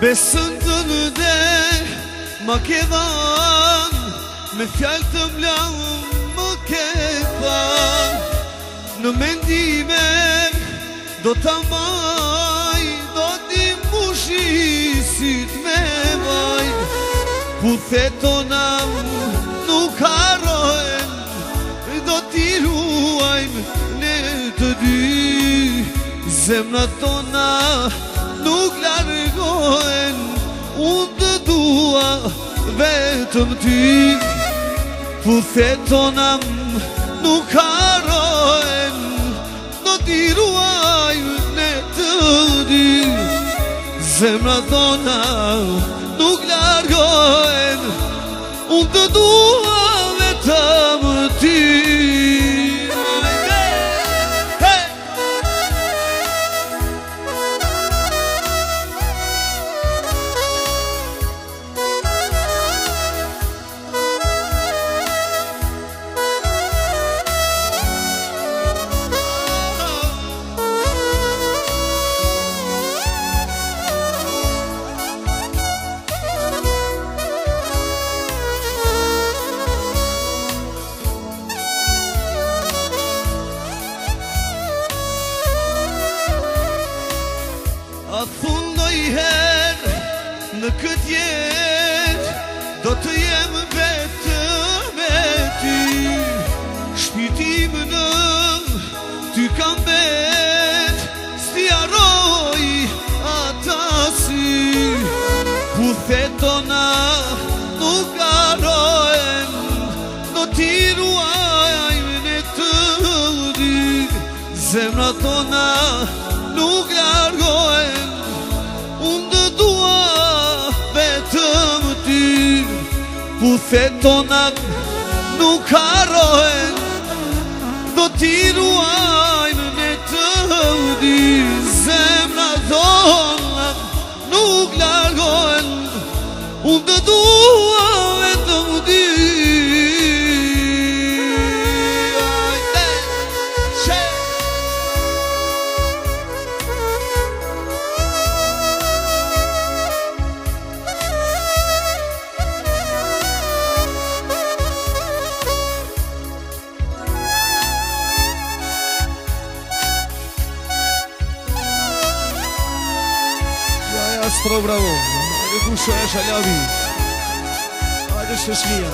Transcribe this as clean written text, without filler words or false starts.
Besën të në dhe ma ke dhanë, me fjallë të mlanë më ke thanë. Në mendime do të maj, do t'i mushisit me vaj. Puthet tona nuk harojnë, do t'i luajmë ne të dy. Zemrat tona nuk largohen, unë të dua vetëm ty. Puthet tona nuk harojnë, do t'i ruajmë ne të dy. Zemrat tona nuk largohen, unë të dua vetëm ty. A thundoj herë në këtë jetë, do të jem vetëm me ty. Shpirtim në ty kam bet, s'ti arroj ata sy. Puthet tona nuk harrohen, do t'i ruajmë ne të dy. Zemrat tona nuk largohen, unë të dua vetëm ty. Puthet tona nuk harrohen, do t'i ruajmë ne të dy. Zemrat tona nuk largohen, unë të dua vetëm ty. Astro bravo, hajde kusho e shalavi, hajde sheshmia.